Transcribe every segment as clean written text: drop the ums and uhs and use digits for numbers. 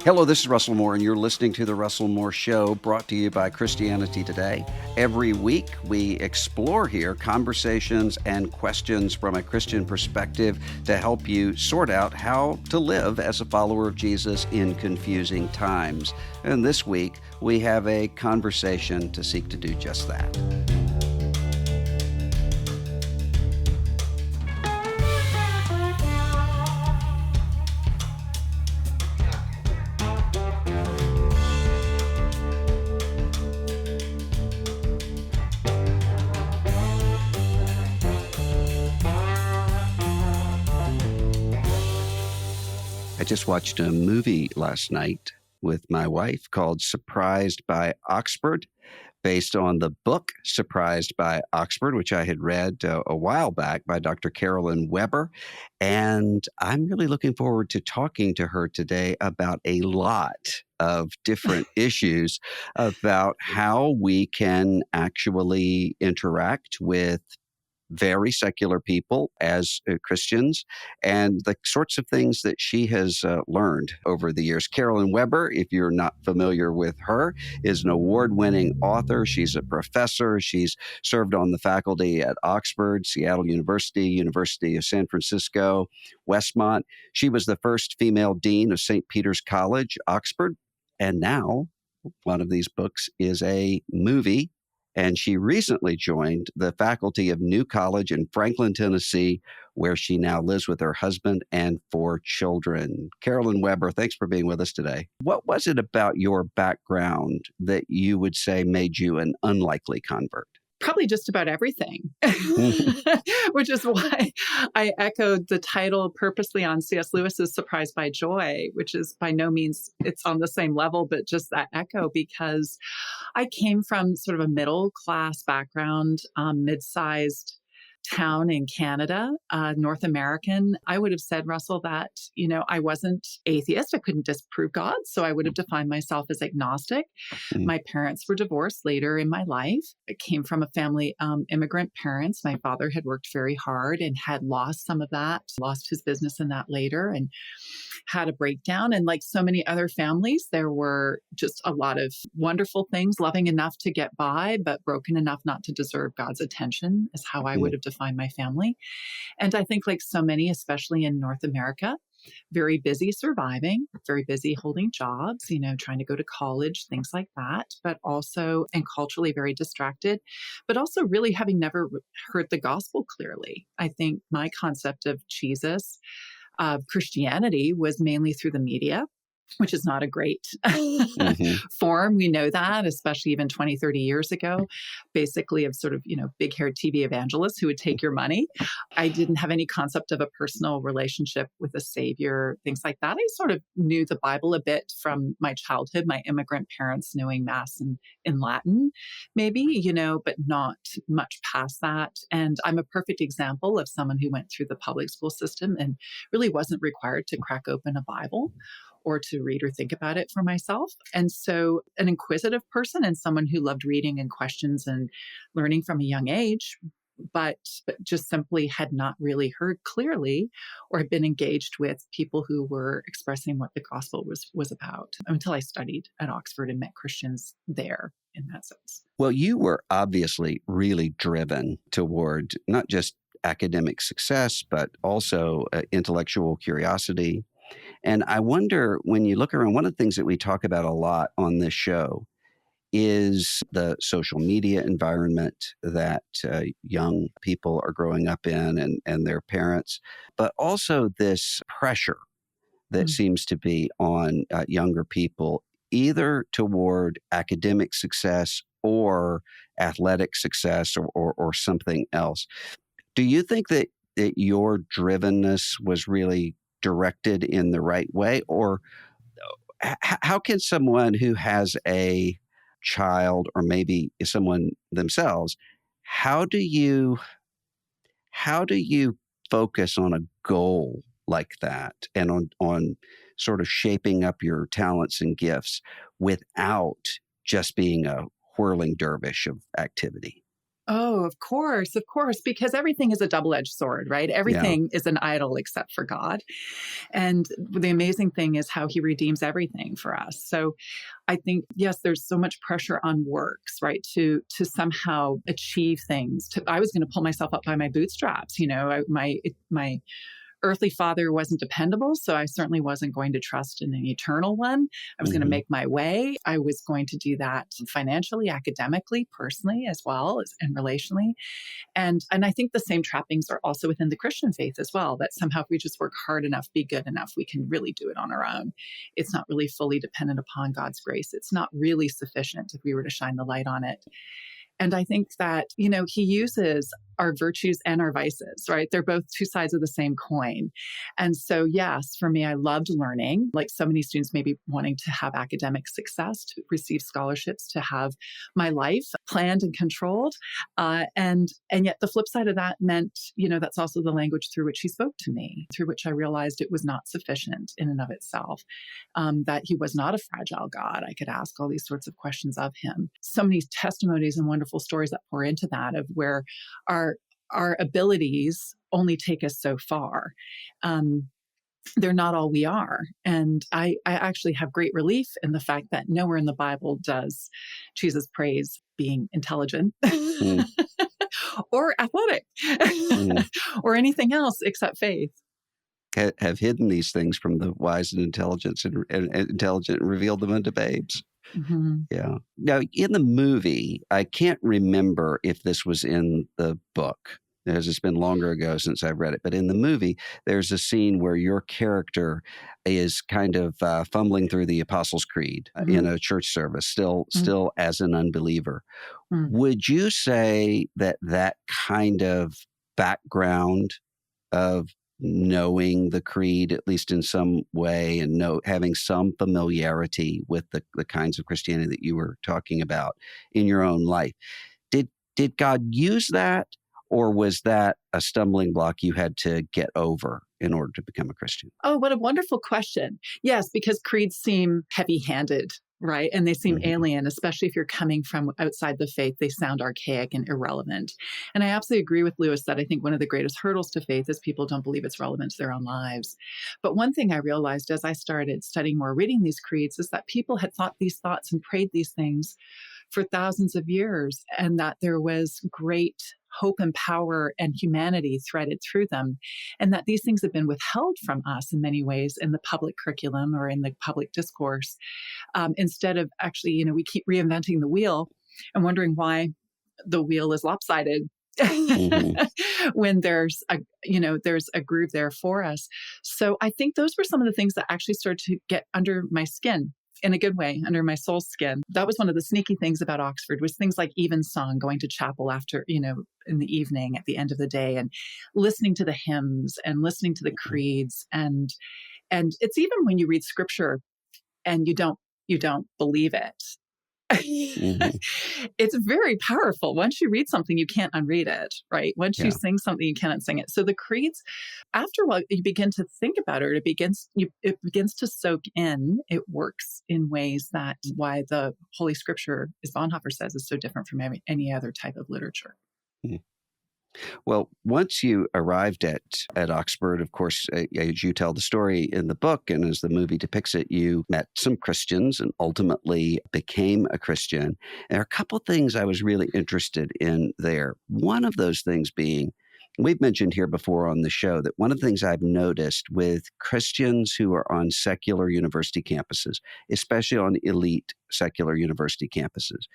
Hello, this is Russell Moore, and you're listening to The Russell Moore Show, brought to you by Christianity Today. Every week, we explore here conversations and questions from a Christian perspective to help you sort out how to live as a follower of Jesus in confusing times. And this week, we have a conversation to seek to do just that. I just watched a movie last night with my wife called Surprised by Oxford, based on the book Surprised by Oxford, which I had read a while back by Dr. Carolyn Weber. And I'm really looking forward to talking to her today about a lot of different issues about how we can actually interact with very secular people as Christians, and the sorts of things that she has learned over the years. Carolyn Weber, if you're not familiar with her, is an award-winning author. She's a professor. She's served on the faculty at Oxford, Seattle University, University of San Francisco, Westmont. She was the first female dean of St. Peter's College, Oxford, and now one of these books is a movie. And she recently joined the faculty of New College in Franklin, Tennessee, where she now lives with her husband and 4 children. Carolyn Weber, thanks for being with us today. What was it about your background that you would say made you an unlikely convert? Probably just about everything, which is why I echoed the title purposely on C.S. Lewis's Surprised by Joy, which is by no means it's on the same level, but just that echo, because I came from sort of a middle class background, mid-sized town in Canada, North American. I would have said, Russell, that, I wasn't atheist. I couldn't disprove God. So I would have defined myself as agnostic. My parents were divorced later in my life. I came from a family, immigrant parents. My father had worked very hard and had lost some of that, lost his business in that later, and had a breakdown. And like so many other families, there were just a lot of wonderful things, loving enough to get by, but broken enough not to deserve God's attention, is how I would have defined my family. And I think, like so many, especially in North America, very busy surviving, very busy holding jobs, trying to go to college, things like that, but also, and culturally very distracted, but also really having never heard the gospel clearly. I think my concept of Jesus, of Christianity, was mainly through the media, which is not a great form. We know that, especially even 20, 30 years ago, basically of sort of, big-haired TV evangelists who would take your money. I didn't have any concept of a personal relationship with a savior, things like that. I sort of knew the Bible a bit from my childhood, my immigrant parents knowing Mass in Latin, maybe, but not much past that. And I'm a perfect example of someone who went through the public school system and really wasn't required to crack open a Bible or to read or think about it for myself. And so an inquisitive person and someone who loved reading and questions and learning from a young age, but just simply had not really heard clearly or had been engaged with people who were expressing what the gospel was about until I studied at Oxford and met Christians there in that sense. Well, you were obviously really driven toward not just academic success, but also intellectual curiosity. And I wonder, when you look around, one of the things that we talk about a lot on this show is the social media environment that young people are growing up in and their parents, but also this pressure that seems to be on younger people, either toward academic success or athletic success or something else. Do you think that your drivenness was really directed in the right way? Or how can someone who has a child, or maybe someone themselves, how do you focus on a goal like that and on sort of shaping up your talents and gifts without just being a whirling dervish of activity? Oh, of course, because everything is a double-edged sword, right? Yeah. Everything is an idol except for God. And the amazing thing is how he redeems everything for us. So I think, yes, there's so much pressure on works, right? To somehow achieve things. I was going to pull myself up by my bootstraps. My earthly father wasn't dependable, so I certainly wasn't going to trust in an eternal one. I was going to Hmm. make my way. I was going to do that financially, academically, personally, as well as and relationally. And I think the same trappings are also within the Christian faith as well, that somehow if we just work hard enough, be good enough, we can really do it on our own. It's not really fully dependent upon God's grace. It's not really sufficient if we were to shine the light on it. And I think that, he uses our virtues and our vices, right? They're both two sides of the same coin. And so, yes, for me, I loved learning, like so many students maybe wanting to have academic success, to receive scholarships, to have my life planned and controlled. And yet the flip side of that meant, that's also the language through which he spoke to me, through which I realized it was not sufficient in and of itself, that he was not a fragile God. I could ask all these sorts of questions of him. So many testimonies and wonderful stories that pour into that, of where our abilities only take us so far. They're not all we are. And I actually have great relief in the fact that nowhere in the Bible does Jesus praise being intelligent Mm. or athletic Mm. or anything else except faith. Have hidden these things from the wise and intelligent and revealed them unto babes. Mhm. Yeah. Now, in the movie, I can't remember if this was in the book, as it's been longer ago since I've read it. But in the movie, there's a scene where your character is kind of fumbling through the Apostles' Creed in Mhm. a church service, still, Mhm. still as an unbeliever. Mhm. Would you say that that kind of background of knowing the creed, at least in some way, and having some familiarity with the kinds of Christianity that you were talking about in your own life, did did God use that, or was that a stumbling block you had to get over in order to become a Christian? Oh, what a wonderful question. Yes, because creeds seem heavy handed, right? And they seem Hmm. alien, especially if you're coming from outside the faith. They sound archaic and irrelevant. And I absolutely agree with Lewis that I think one of the greatest hurdles to faith is people don't believe it's relevant to their own lives. But one thing I realized as I started studying more, reading these creeds, is that people had thought these thoughts and prayed these things for thousands of years, and that there was great hope and power and humanity threaded through them, and that these things have been withheld from us in many ways in the public curriculum or in the public discourse. Instead of actually, we keep reinventing the wheel and wondering why the wheel is lopsided. Hmm. When there's a groove there for us. So I think those were some of the things that actually started to get under my skin in a good way, under my soul skin. That was one of the sneaky things about Oxford, was things like evensong, going to chapel after, in the evening at the end of the day, and listening to the hymns and listening to the creeds. And it's even when you read scripture and you don't believe it. Hmm. It's very powerful. Once you read something, you can't unread it, right? Once you Yeah. sing something, you cannot sing it. So the creeds, after a while, you begin to think about it. It begins to soak in. It works in ways that why the Holy Scripture, as Bonhoeffer says, is so different from any other type of literature. Well, once you arrived at Oxford, of course, as you tell the story in the book and as the movie depicts it, you met some Christians and ultimately became a Christian. There are a couple of things I was really interested in there. One of those things being, we've mentioned here before on the show that one of the things I've noticed with Christians who are on secular university campuses, especially on elite secular university campuses,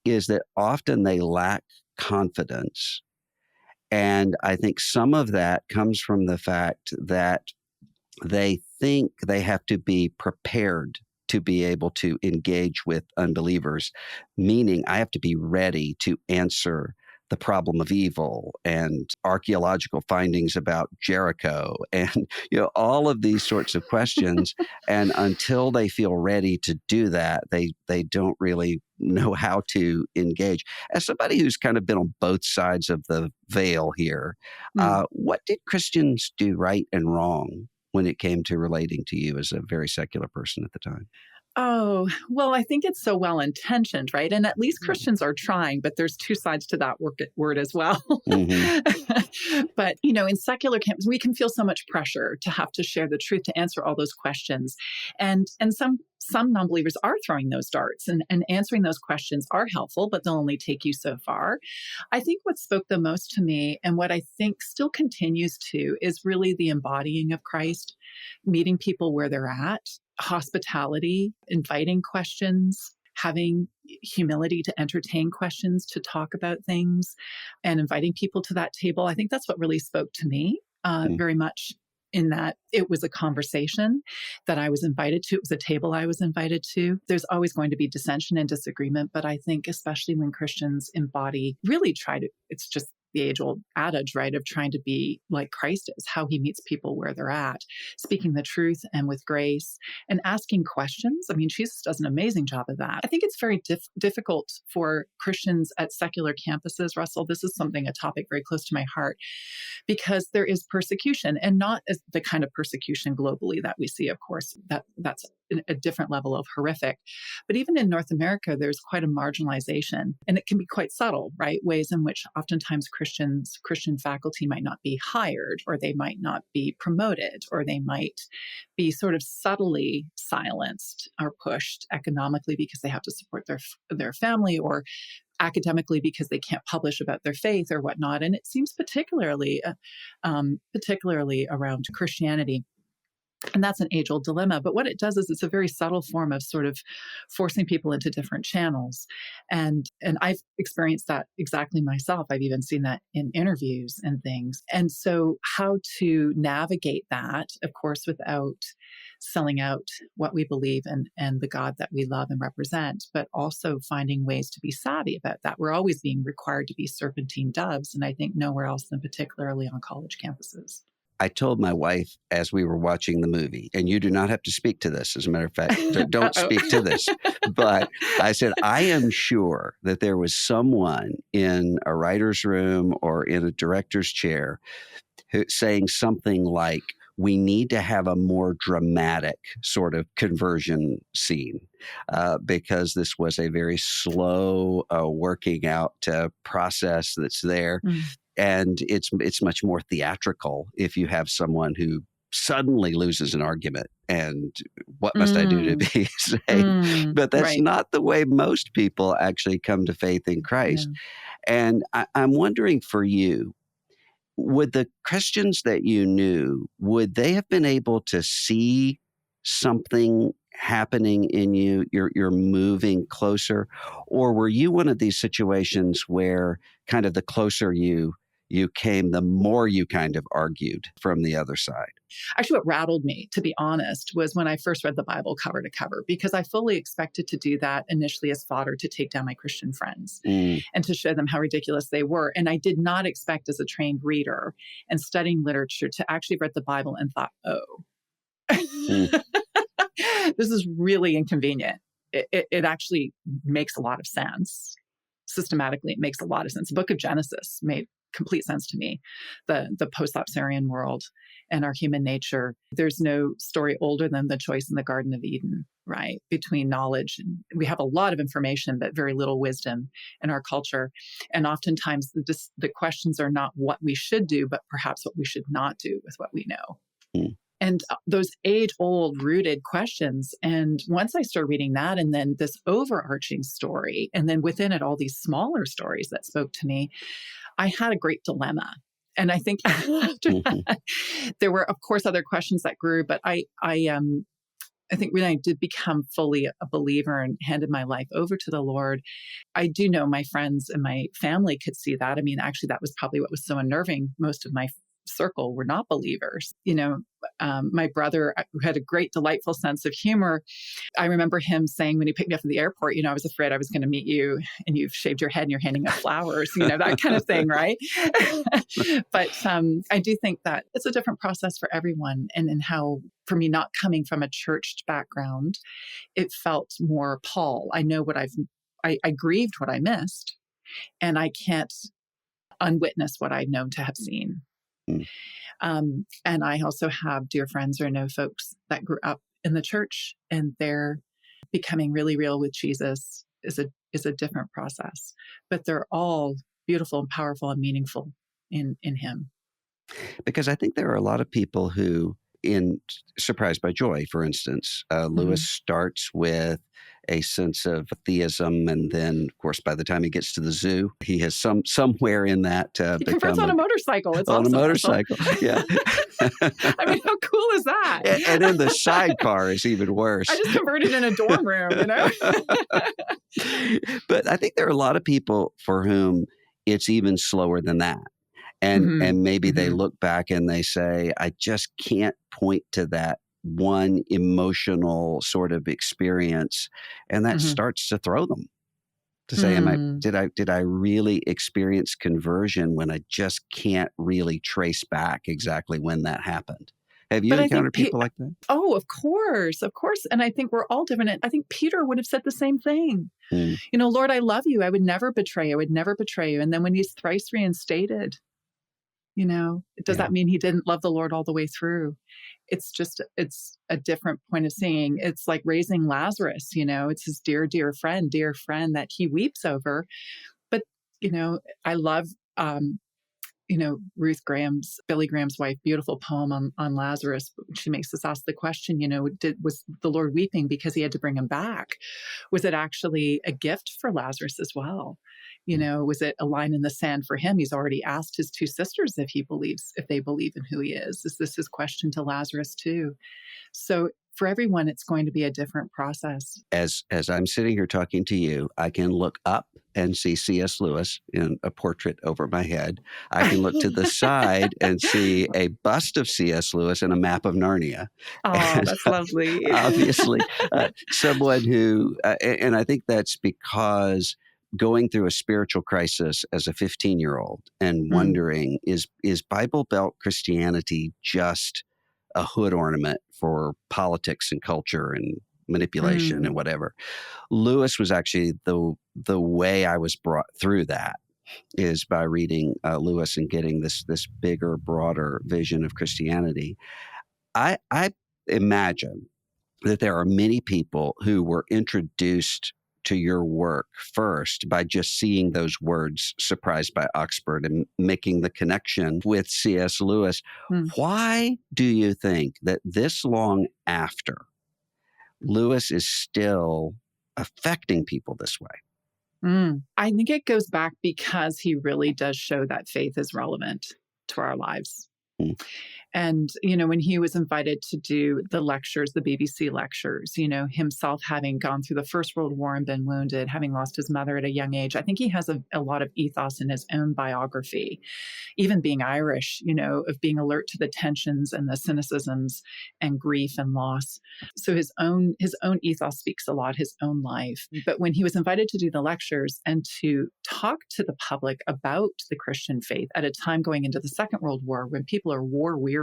is that often they lack confidence, and I think some of that comes from the fact that they think they have to be prepared to be able to engage with unbelievers, meaning I have to be ready to answer the problem of evil and archaeological findings about Jericho and all of these sorts of questions. And until they feel ready to do that, they don't really know how to engage. As somebody who's kind of been on both sides of the veil here, Mm. what did Christians do right and wrong when it came to relating to you as a very secular person at the time? Oh, well, I think it's so well intentioned, right? And at least Christians are trying, but there's two sides to that word as well. Hmm. But, in secular camps, we can feel so much pressure to have to share the truth, to answer all those questions. And some non-believers are throwing those darts, and answering those questions are helpful, but they'll only take you so far. I think what spoke the most to me, and what I think still continues to, is really the embodying of Christ, meeting people where they're at, hospitality, inviting questions, having humility to entertain questions, to talk about things, and inviting people to that table. I think that's what really spoke to me very much, in that it was a conversation that I was invited to. It was a table I was invited to. There's always going to be dissension and disagreement, but I think especially when Christians really try to, it's just the age old adage, right, of trying to be like Christ is, how he meets people where they're at, speaking the truth and with grace and asking questions. I mean, Jesus does an amazing job of that. I think it's very difficult for Christians at secular campuses, Russell. This is a topic very close to my heart, because there is persecution, and not as the kind of persecution globally that we see, of course, that's a different level of horrific. But even in North America, there's quite a marginalization, and it can be quite subtle, right? Ways in which oftentimes Christian faculty might not be hired, or they might not be promoted, or they might be sort of subtly silenced or pushed economically because they have to support their family, or academically because they can't publish about their faith or whatnot. And it seems particularly around Christianity. And that's an age-old dilemma. But what it does is it's a very subtle form of sort of forcing people into different channels. And I've experienced that exactly myself. I've even seen that in interviews and things. And so how to navigate that, of course, without selling out what we believe and the God that we love and represent, but also finding ways to be savvy about that. We're always being required to be serpentine doves, and I think nowhere else than particularly on college campuses. I told my wife as we were watching the movie, and you do not have to speak to this. As a matter of fact, don't speak to this. But I said, I am sure that there was someone in a writer's room or in a director's chair saying something like, we need to have a more dramatic sort of conversion scene, because this was a very slow working out process that's there. Mm. And it's much more theatrical if you have someone who suddenly loses an argument and what must I do to be saved? But that's Right. not the way most people actually come to faith in Christ. No. And I'm wondering for you, would the Christians that you knew, would they have been able to see something happening in you? You're moving closer, or were you one of these situations where kind of the closer you came, the more you kind of argued from the other side? Actually, what rattled me, to be honest, was when I first read the Bible cover to cover, because I fully expected to do that initially as fodder to take down my Christian friends Mm, and to show them how ridiculous they were. And I did not expect, as a trained reader and studying literature, to actually read the Bible and thought, oh, mm, this is really inconvenient. It actually makes a lot of sense. Systematically, it makes a lot of sense. The book of Genesis made complete sense to me. The post-lapsarian world and our human nature. There's no story older than the choice in the Garden of Eden, right? Between knowledge, and we have a lot of information, but very little wisdom in our culture. And oftentimes the questions are not what we should do, but perhaps what we should not do with what we know. mm. And those age-old rooted questions. And once I started reading that, and then this overarching story, and then within it, all these smaller stories that spoke to me, I had a great dilemma. And I think after Mhm. that, there were, of course, other questions that grew, but I think when I did become fully a believer and handed my life over to the Lord, I do know my friends and my family could see that. I mean, actually, that was probably what was so unnerving. Most of my circle were not believers. My brother, who had a great, delightful sense of humor, I remember him saying when he picked me up at the airport, I was afraid I was going to meet you and you've shaved your head and you're handing out flowers, that kind of thing, right? But I do think that it's a different process for everyone. And in how, for me, not coming from a church background, it felt more Paul. I know I grieved what I missed, and I can't unwitness what I'd known to have seen. Mm. And I also have dear friends or know folks that grew up in the church, and becoming really real with Jesus is a different process, but they're all beautiful and powerful and meaningful in him. Because I think there are a lot of people who, in Surprised by Joy, for instance, Lewis Mm-hmm. starts with a sense of theism, and then, of course, by the time he gets to the zoo, he has somewhere in that He converts become on a motorcycle. It's on a awesome, Russell. motorcycle. Yeah. I mean, how cool is that? And then the sidecar is even worse. I just converted in a dorm room, you know? But I think there are a lot of people for whom it's even slower than that. Mm-hmm. And maybe they Mm-hmm. look back and they say, I just can't point to that one emotional sort of experience. And that Mm-hmm. starts to throw them to say, Mm. did I really experience conversion when I just can't really trace back exactly when that happened? Have you But I think, encountered people like that? oh, of course, of course. And I think we're all different. And I think Peter would have said the same thing. Mm, You know, Lord, I love you. I would never betray you. I would never betray you. And then when he's thrice reinstated, you know, does yeah. that mean he didn't love the Lord all the way through? It's a different point of seeing. It's like raising Lazarus, you know, it's his dear friend that he weeps over. But, you know, I love, you know, Billy Graham's wife, beautiful poem on Lazarus. She makes us ask the question, you know, was the Lord weeping because he had to bring him back? Was it actually a gift for Lazarus as well? You know, was it a line in the sand for him? He's already asked his two sisters if they believe in who he is. Is this his question to Lazarus too? So for everyone, it's going to be a different process. As I'm sitting here talking to you, I can look up and see C.S. Lewis in a portrait over my head. I can look to the side and see a bust of C.S. Lewis and a map of Narnia. Oh, And that's lovely. obviously, someone who, and I think that's because going through a spiritual crisis as a 15-year-old and Mm, wondering, is Bible Belt Christianity just a hood ornament for politics and culture and manipulation mm, and whatever? Lewis was actually the way I was brought through that is by reading Lewis and getting this bigger, broader vision of Christianity. I imagine that there are many people who were introduced to your work first by just seeing those words, surprised by Oxford, and making the connection with C.S. Lewis. mm. Why do you think that this long after, Lewis is still affecting people this way? I think it goes back because he really does show that faith is relevant to our lives. Mm, And, you know, when he was invited to do the lectures, the BBC lectures, you know, himself having gone through the First World War and been wounded, having lost his mother at a young age, I think he has a lot of ethos in his own biography, even being Irish, you know, of being alert to the tensions and the cynicisms and grief and loss. So his own ethos speaks a lot, his own life. But when he was invited to do the lectures and to talk to the public about the Christian faith at a time going into the Second World War when people are war weary,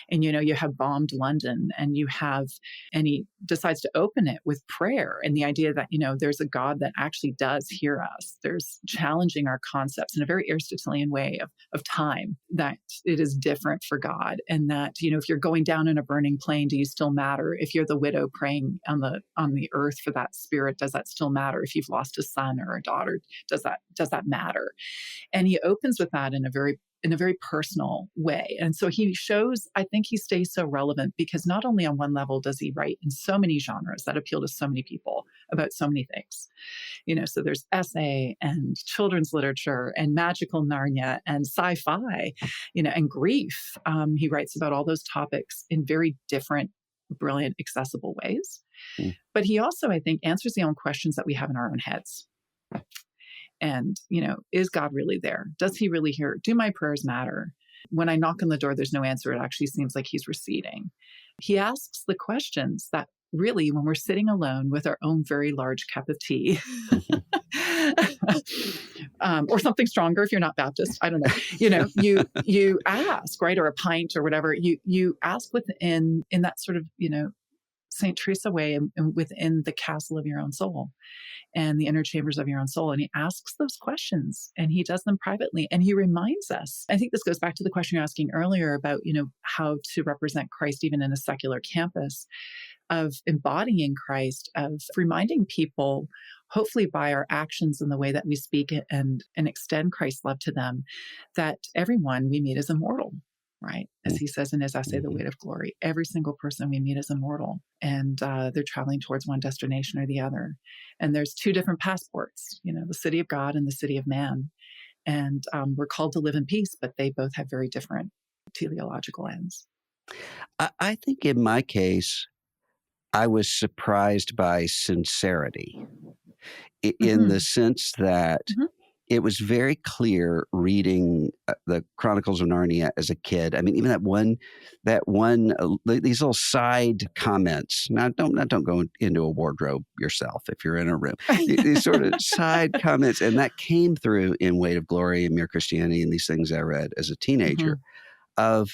and you know, you have bombed London and he decides to open it with prayer and the idea that, you know, there's a God that actually does hear us. There's challenging our concepts in a very Aristotelian way of time, that it is different for God. And that, you know, if you're going down in a burning plane, do you still matter? If you're the widow praying on the earth for that spirit, does that still matter? If you've lost a son or a daughter, does that matter? And he opens with that in a very personal way. And so I think he stays so relevant because not only on one level does he write in so many genres that appeal to so many people about so many things, you know, so there's essay and children's literature and magical Narnia and sci-fi, you know, and grief. He writes about all those topics in very different, brilliant, accessible ways. mm. But he also, I think, answers the own questions that we have in our own heads. And, you know, is God really there? Does he really hear? Do my prayers matter? When I knock on the door, there's no answer. It actually seems like he's receding. He asks the questions that really, when we're sitting alone with our own very large cup of tea, or something stronger if you're not Baptist, I don't know. You know, you ask, right, or a pint or whatever. You ask within in that sort of, you know, Saint Teresa way, and within the castle of your own soul and the inner chambers of your own soul. And he asks those questions and he does them privately. And he reminds us, I think this goes back to the question you're asking earlier about, you know, how to represent Christ even in a secular campus. of embodying Christ, of reminding people, hopefully by our actions and the way that we speak it and extend Christ's love to them, that everyone we meet is immortal, right? As he says in his essay, The Mhm. Weight of Glory, every single person we meet is immortal, and they're traveling towards one destination or the other. And there's two different passports, the city of God and the city of man. And we're called to live in peace, but they both have very different teleological ends. I think in my case, I was surprised by sincerity in the Hmm. sense that Hmm. it was very clear reading the Chronicles of Narnia as a kid. I mean, even these little side comments. Now, don't go into a wardrobe yourself if you're in a room. These sort of side comments, and that came through in Weight of Glory and Mere Christianity and these things I read as a Hmm. teenager of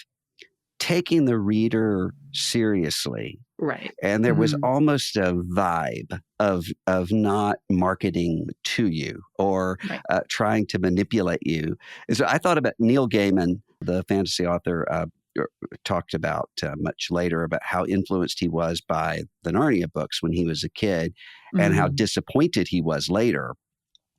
taking the reader seriously. Right. And there was Hmm. almost a vibe of not marketing to you or Right. trying to manipulate you. And so I thought about Neil Gaiman, the fantasy author, talked about much later about how influenced he was by the Narnia books when he was a kid, and how Mm. disappointed he was later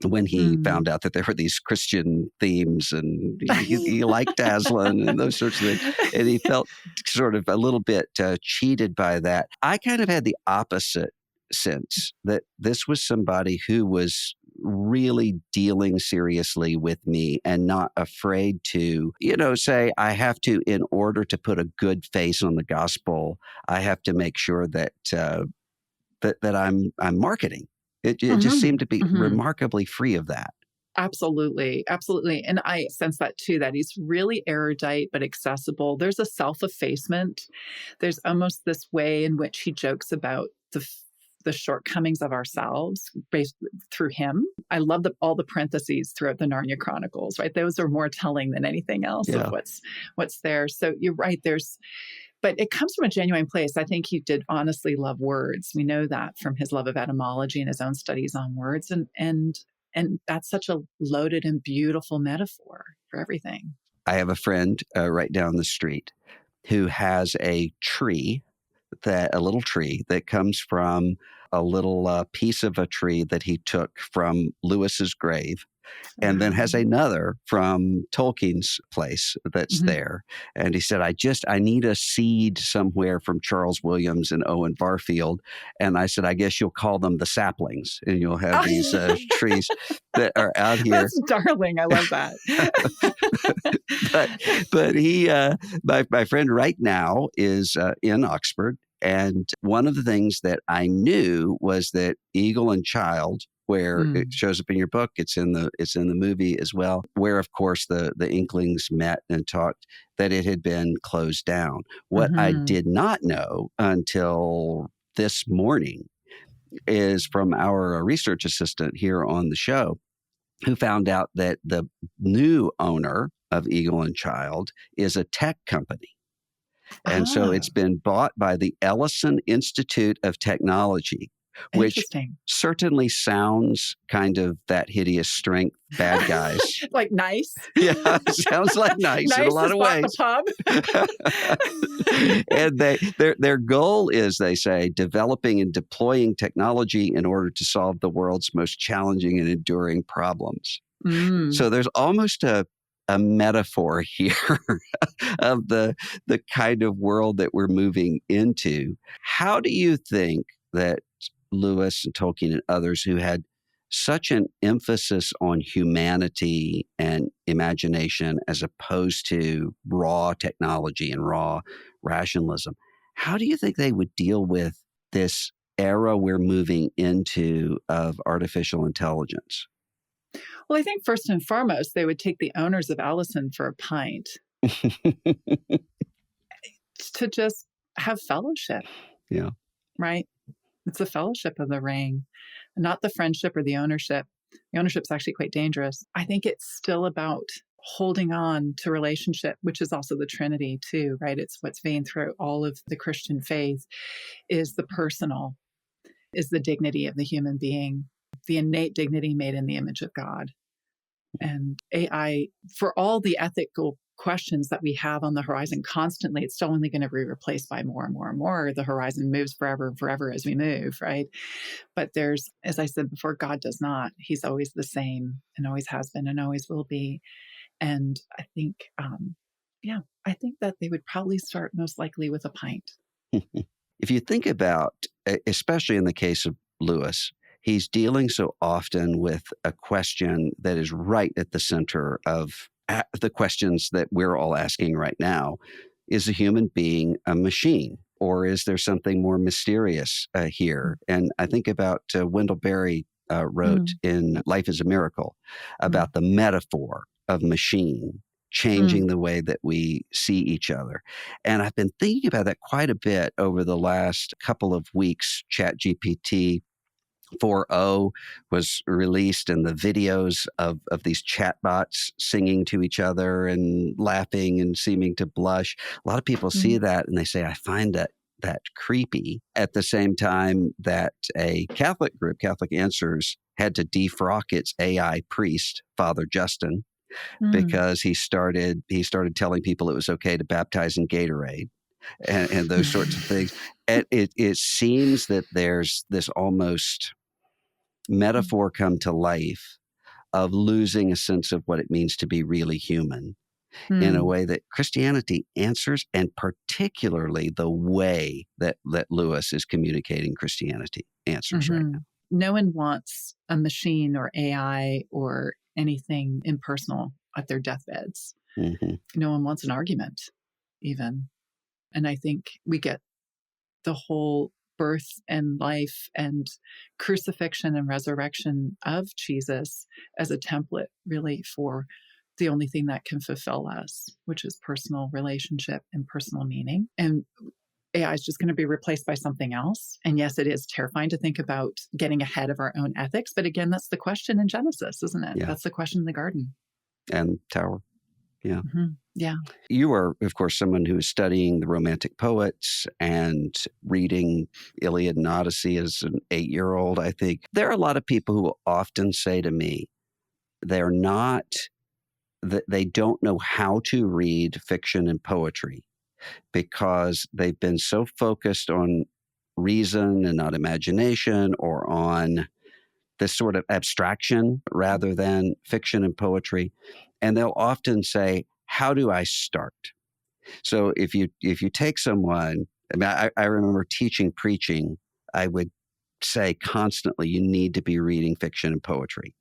when he Mm. found out that there were these Christian themes, and he liked Aslan and those sorts of things. And he felt sort of a little bit cheated by that. I kind of had the opposite sense that this was somebody who was really dealing seriously with me and not afraid to, say, I have to, in order to put a good face on the gospel, I have to make sure that I'm marketing. It just Hmm. seemed to be Hmm. remarkably free of that. Absolutely. Absolutely. And I sense that too, that he's really erudite but accessible. There's a self effacement. There's almost this way in which he jokes about the shortcomings of ourselves based through him. I love all the parentheses throughout the Narnia Chronicles, right? Those are more telling than anything else of Yeah. what's there. So you're right. But it comes from a genuine place. I think he did honestly love words. We know that from his love of etymology and his own studies on words. And that's such a loaded and beautiful metaphor for everything. I have a friend right down the street who has a little tree that comes from a little piece of a tree that he took from Lewis's grave, and then has Wow. another from Tolkien's place that's Mhm. there. And he said, I need a seed somewhere from Charles Williams and Owen Barfield. And I said, I guess you'll call them the saplings, and you'll have these trees that are out here. That's darling. I love that. but but he my friend right now is in Oxford, and one of the things that I knew was that Eagle and Child, where it Mm. shows up in your book, it's in the movie as well, where of course the Inklings met and talked, that it had been closed down. What I Mhm. did not know until this morning is from our research assistant here on the show, who found out that the new owner of Eagle and Child is a tech company. And so Ah, it's been bought by the Ellison Institute of Technology, which interesting. certainly sounds kind of that hideous strength bad guys. Like nice. Yeah, sounds like nice in a Nice lot has of bought the ways. pub. And their goal is, they say, developing and deploying technology in order to solve the world's most challenging and enduring problems. Mm. So there's almost a metaphor here of the kind of world that we're moving into. How do you think that Lewis and Tolkien and others who had such an emphasis on humanity and imagination as opposed to raw technology and raw rationalism, how do you think they would deal with this era we're moving into of artificial intelligence? Well, I think first and foremost, they would take the owners of Allison for a pint to just have fellowship, Yeah. right? It's the fellowship of the ring, not the friendship or the ownership. The ownership's actually quite dangerous. I think it's still about holding on to relationship, which is also the Trinity too, right? It's what's veined through all of the Christian faith, is the personal, is the dignity of the human being, the innate dignity made in the image of God. And AI, for all the ethical questions that we have on the horizon constantly, it's still only going to be replaced by more and more and more. The horizon moves forever and forever as we move, right? But there's, as I said before, God does not. He's always the same and always has been and always will be. And I think, I think that they would probably start most likely with a pint. If you think about, especially in the case of Lewis, he's dealing so often with a question that is right at the center of the questions that we're all asking right now. Is a human being a machine? Or is there something more mysterious here? And I think about Wendell Berry wrote in Life is a Miracle about the metaphor of machine changing the way that we see each other. And I've been thinking about that quite a bit over the last couple of weeks. ChatGPT 4.0 was released, and the videos of these chatbots singing to each other and laughing and seeming to blush. A lot of people see that and they say, I find that creepy. At the same time that a Catholic group, Catholic Answers, had to defrock its AI priest, Father Justin, because he started telling people it was okay to baptize in Gatorade and those sorts of things. And it seems that there's this almost metaphor come to life of losing a sense of what it means to be really human in a way that Christianity answers, and particularly the way that Lewis is communicating Christianity answers right now. No one wants a machine or AI or anything impersonal at their deathbeds. No one wants an argument, even. And I think we get the whole birth and life and crucifixion and resurrection of Jesus as a template, really, for the only thing that can fulfill us, which is personal relationship and personal meaning. And AI is just going to be replaced by something else. And yes, it is terrifying to think about getting ahead of our own ethics. But again, that's the question in Genesis, isn't it? Yeah. That's the question in the garden. And Tower. Yeah. Yeah. You are, of course, someone who is studying the Romantic poets and reading Iliad and Odyssey as an 8-year-old, I think. There are a lot of people who often say to me, they don't know how to read fiction and poetry because they've been so focused on reason and not imagination, or on this sort of abstraction rather than fiction and poetry. And they'll often say, how do I start? So if you take someone, I remember teaching preaching, I would say constantly, you need to be reading fiction and poetry,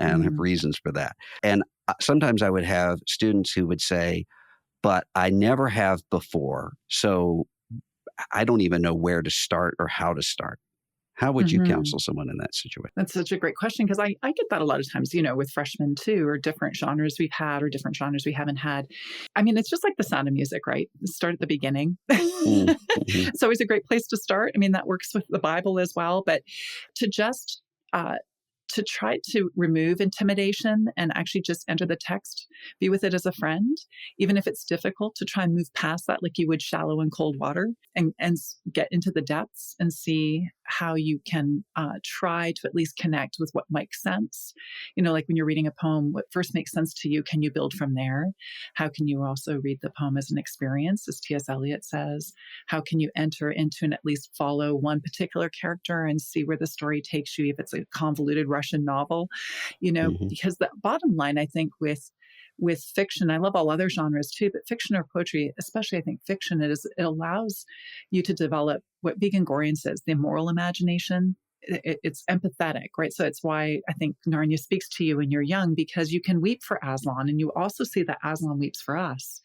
and I have reasons for that. And sometimes I would have students who would say, but I never have before, so I don't even know where to start or how to start. How would you counsel someone in that situation? That's such a great question, because I get that a lot of times, with freshmen too, or different genres we've had or different genres we haven't had. I mean, it's just like the sound of music, right? Start at the beginning. It's always a great place to start. I mean, that works with the Bible as well. But to just to try to remove intimidation and actually just enter the text, be with it as a friend, even if it's difficult, to try and move past that like you would shallow and cold water, and get into the depths and see how you can try to at least connect with what makes sense. Like when you're reading a poem, what first makes sense to you, can you build from there? How can you also read the poem as an experience, as T.S. Eliot says? How can you enter into and at least follow one particular character and see where the story takes you, if it's a convoluted Russian novel? Because the bottom line, I think, with fiction, I love all other genres too, but fiction or poetry, especially I think fiction, it allows you to develop what Vegan Gorian says, the moral imagination. It's empathetic, right? So it's why I think Narnia speaks to you when you're young, because you can weep for Aslan and you also see that Aslan weeps for us.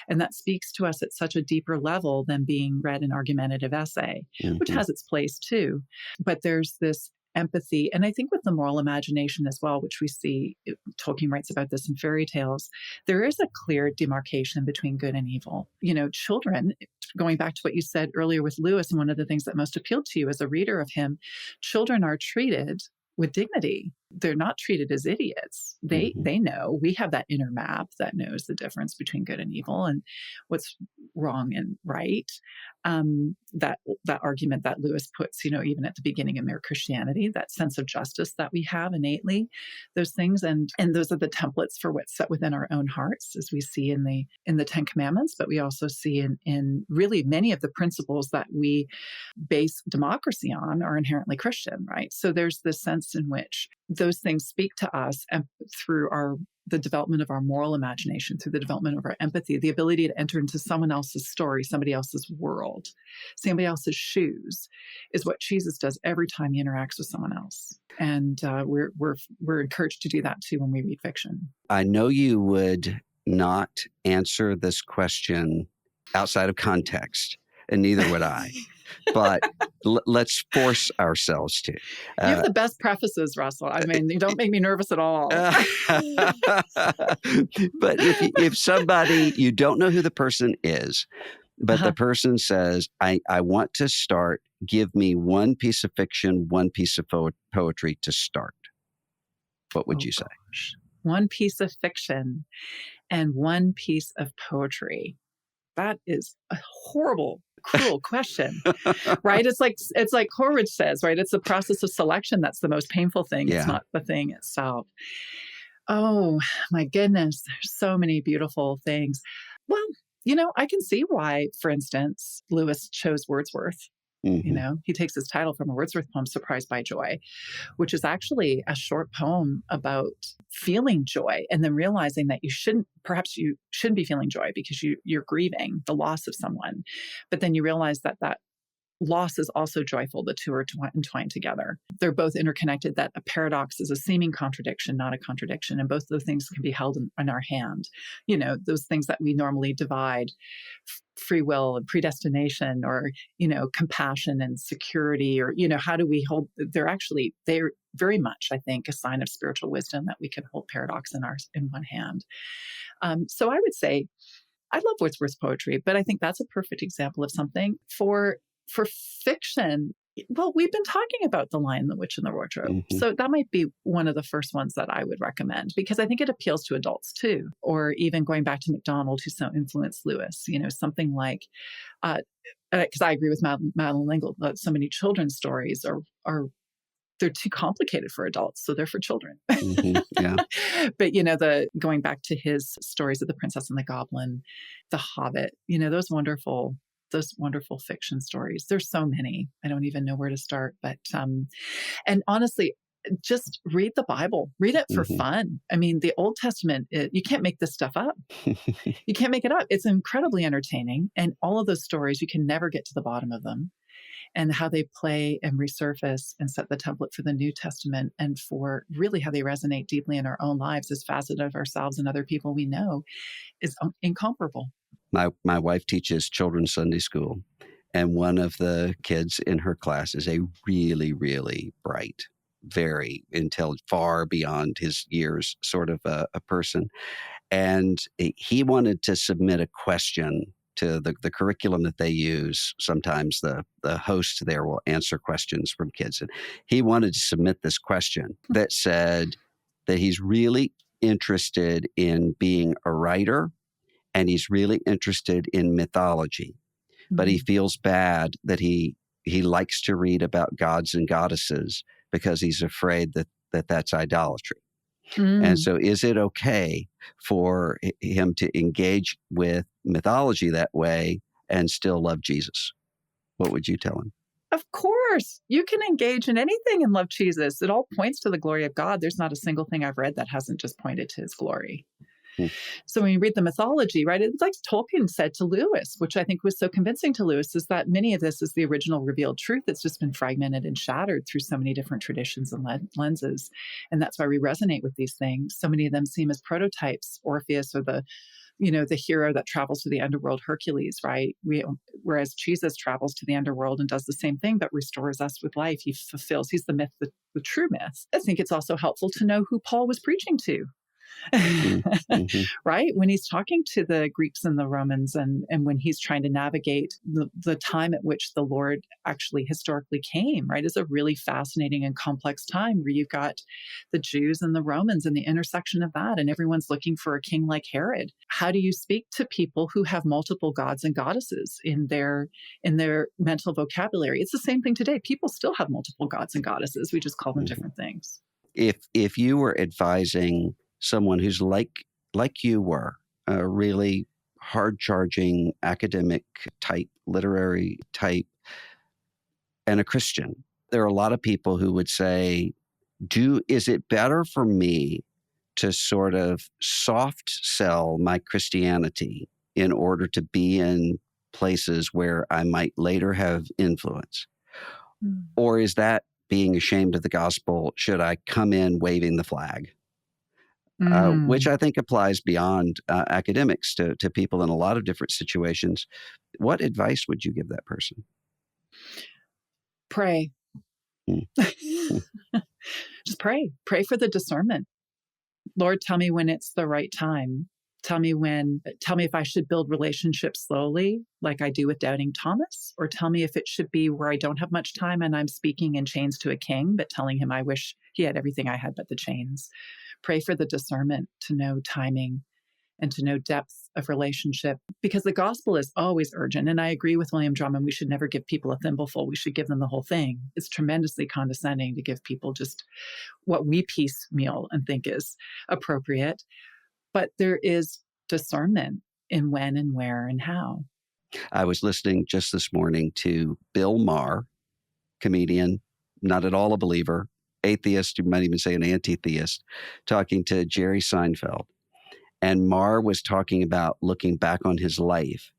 And that speaks to us at such a deeper level than being read an argumentative essay, which has its place too. But there's this empathy. And I think with the moral imagination as well, which we see, Tolkien writes about this in fairy tales, there is a clear demarcation between good and evil. Children, going back to what you said earlier with Lewis, and one of the things that most appealed to you as a reader of him, children are treated with dignity. They're not treated as idiots. They know. We have that inner map that knows the difference between good and evil. And what's wrong and right. That argument that Lewis puts, even at the beginning of mere Christianity, that sense of justice that we have innately, those things, and those are the templates for what's set within our own hearts, as we see in the Ten Commandments, but we also see in really many of the principles that we base democracy on are inherently Christian, right? So there's this sense in which those things speak to us and through the development of our moral imagination, through the development of our empathy, the ability to enter into someone else's story, somebody else's world, somebody else's shoes, is what Jesus does every time he interacts with someone else. And we're encouraged to do that too when we read fiction. I know you would not answer this question outside of context, and neither would I. But let's force ourselves to. You have the best prefaces, Russell. I mean, you don't make me nervous at all. But if somebody, you don't know who the person is, but the person says, I want to start, give me one piece of fiction, one piece of poetry to start. What would you say? Gosh. One piece of fiction and one piece of poetry. That is a horrible, cruel question, right? It's like Horwich says, right? It's the process of selection that's the most painful thing. Yeah. It's not the thing itself. Oh, my goodness. There's so many beautiful things. Well, I can see why, for instance, Lewis chose Wordsworth. Mm-hmm. He takes his title from a Wordsworth poem, Surprised by Joy, which is actually a short poem about feeling joy and then realizing that you shouldn't be feeling joy because you're grieving the loss of someone. But then you realize that loss is also joyful. The two are entwined together. They're both interconnected, that a paradox is a seeming contradiction, not a contradiction. And both of those things can be held in our hand. Those things that we normally divide, free will and predestination, or, compassion and security, or, how do we hold, they're very much, I think, a sign of spiritual wisdom that we can hold paradox in one hand. So I would say, I love Wordsworth's poetry, but I think that's a perfect example of something for fiction. Well, we've been talking about The Lion, the Witch, and the Wardrobe. Mm-hmm. So that might be one of the first ones that I would recommend, because I think it appeals to adults too. Or even going back to MacDonald, who so influenced Lewis, something like, because I agree with Madeline L'Engle, that so many children's stories are they're too complicated for adults, so they're for children. Mm-hmm. Yeah. But going back to his stories of The Princess and the Goblin, The Hobbit, those wonderful fiction stories. There's so many. I don't even know where to start. But and honestly, just read the Bible. Read it for fun. I mean, the Old Testament, you can't make this stuff up. You can't make it up. It's incredibly entertaining. And all of those stories, you can never get to the bottom of them. And how they play and resurface and set the template for the New Testament, and for really how they resonate deeply in our own lives as facet of ourselves and other people we know, is incomparable. My wife teaches children's Sunday school, and one of the kids in her class is a really, really bright, very intelligent, far beyond his years sort of a person. And he wanted to submit a question to the curriculum that they use. Sometimes the host there will answer questions from kids. And he wanted to submit this question that said that he's really interested in being a writer, and he's really interested in mythology, but he feels bad that he likes to read about gods and goddesses because he's afraid that that's idolatry. And so is it okay for him to engage with mythology that way and still love Jesus? What would you tell him? Of course, you can engage in anything and love Jesus. It all points to the glory of God. There's not a single thing I've read that hasn't just pointed to his glory. So when you read the mythology, right, it's like Tolkien said to Lewis, which I think was so convincing to Lewis, is that many of this is the original revealed truth that's just been fragmented and shattered through so many different traditions and lenses. And that's why we resonate with these things. So many of them seem as prototypes, Orpheus, or the hero that travels to the underworld, Hercules, right? Whereas Jesus travels to the underworld and does the same thing, but restores us with life. He's the myth, the true myth. I think it's also helpful to know who Paul was preaching to. Mm-hmm. Right? When he's talking to the Greeks and the Romans, and when he's trying to navigate the time at which the Lord actually historically came, right, is a really fascinating and complex time where you've got the Jews and the Romans and the intersection of that, and everyone's looking for a king like Herod. How do you speak to people who have multiple gods and goddesses in their mental vocabulary? It's the same thing today. People still have multiple gods and goddesses. We just call them Mm-hmm. different things. If you were advising someone who's like you were, a really hard charging academic type, literary type, and a Christian, there are a lot of people who would say, is it better for me to sort of soft sell my Christianity in order to be in places where I might later have influence? Mm. Or is that being ashamed of the gospel? Should I come in waving the flag? Which Mm. I think applies beyond academics to people in a lot of different situations. What advice would you give that person? Pray. Mm, mm, Just pray. Pray for the discernment. Lord, tell me when it's the right time. Tell me if I should build relationships slowly, like I do with doubting Thomas, or tell me if it should be where I don't have much time and I'm speaking in chains to a king, but telling him I wish he had everything I had but the chains. Pray for the discernment to know timing and to know depth of relationship, because the gospel is always urgent. And I agree with William Drummond, we should never give people a thimbleful. We should give them the whole thing. It's tremendously condescending to give people just what we piecemeal and think is appropriate. But there is discernment in when and where and how. I was listening just this morning to Bill Maher, comedian, not at all a believer, atheist, you might even say an anti-theist, talking to Jerry Seinfeld. And Maher was talking about looking back on his life.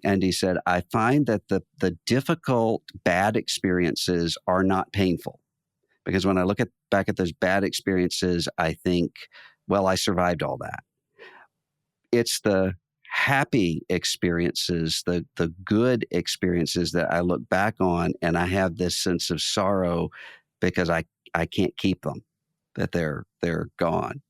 And he said, I find that the difficult, bad experiences are not painful. Because when I look back at those bad experiences, I think, well, I survived all that. It's the happy experiences, the good experiences that I look back on and I have this sense of sorrow because I can't keep them, that they're gone.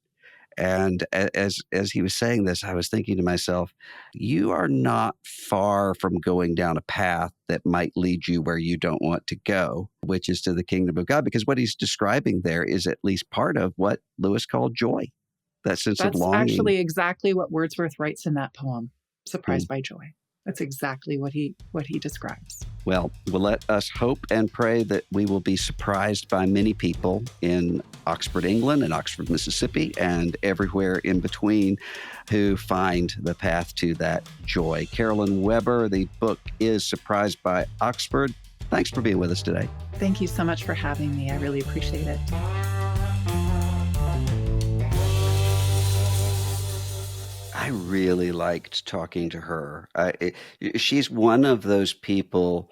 And as he was saying this, I was thinking to myself, you are not far from going down a path that might lead you where you don't want to go, which is to the kingdom of God, because what he's describing there is at least part of what Lewis called joy, that sense of That's longing. actually exactly what Wordsworth writes in that poem, Hmm. Surprised by Joy. That's exactly what he describes. Well, let us hope and pray that we will be surprised by many people in Oxford, England, and Oxford, Mississippi, and everywhere in between who find the path to that joy. Carolyn Weber, the book is Surprised by Oxford. Thanks for being with us today. Thank you so much for having me. I really appreciate it. I really liked talking to her. She's one of those people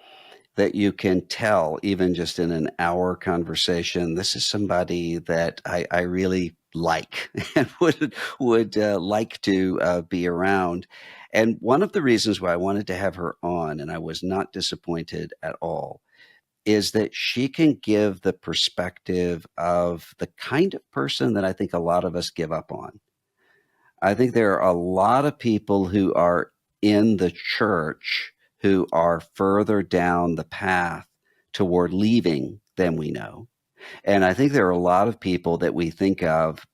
that you can tell, even just in an hour conversation, this is somebody that I really like and would like to be around. And one of the reasons why I wanted to have her on, and I was not disappointed at all, is that she can give the perspective of the kind of person that I think a lot of us give up on. I think there are a lot of people who are in the church who are further down the path toward leaving than we know. And I think there are a lot of people that we think of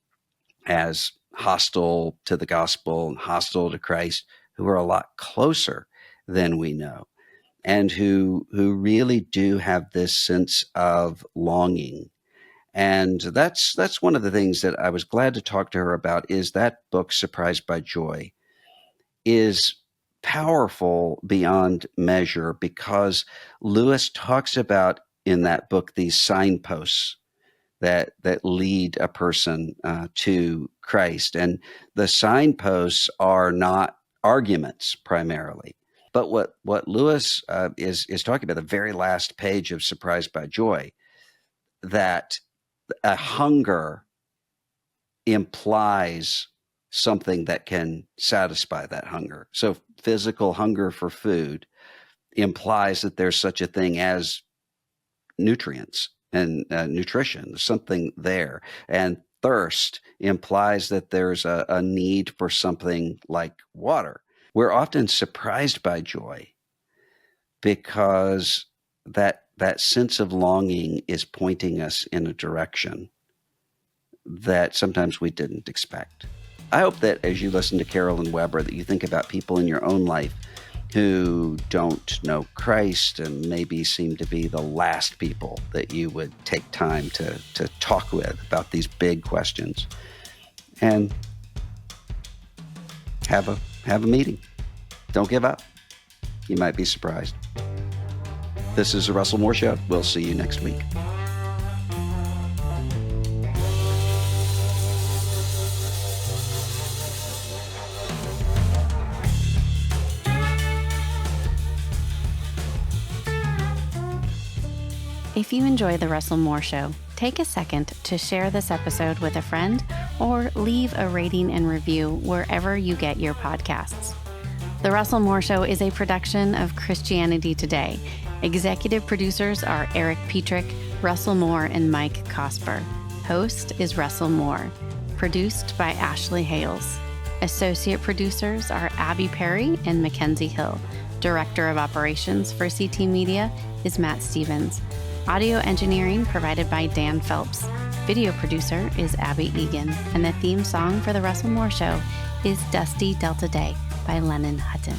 as hostile to the gospel and hostile to Christ who are a lot closer than we know, and who really do have this sense of longing. And that's one of the things that I was glad to talk to her about, is that book, Surprised by Joy, is powerful beyond measure, because Lewis talks about in that book these signposts that lead a person to Christ. And the signposts are not arguments primarily. But what Lewis is talking about, the very last page of Surprised by Joy, that a hunger implies something that can satisfy that hunger. So physical hunger for food implies that there's such a thing as nutrients and nutrition. There's something there. And thirst implies that there's a need for something like water. We're often surprised by joy because that sense of longing is pointing us in a direction that sometimes we didn't expect. I hope that as you listen to Carolyn Weber, that you think about people in your own life who don't know Christ and maybe seem to be the last people that you would take time to talk with about these big questions, and have a meeting. Don't give up. You might be surprised. This is the Russell Moore Show. We'll see you next week. If you enjoy The Russell Moore Show, take a second to share this episode with a friend or leave a rating and review wherever you get your podcasts. The Russell Moore Show is a production of Christianity Today. Executive producers are Eric Petrick, Russell Moore, and Mike Cosper. Host is Russell Moore. Produced by Ashley Hales. Associate producers are Abby Perry and Mackenzie Hill. Director of Operations for CT Media is Matt Stevens. Audio engineering provided by Dan Phelps. Video producer is Abby Egan. And the theme song for The Russell Moore Show is Dusty Delta Day by Lennon Hutton.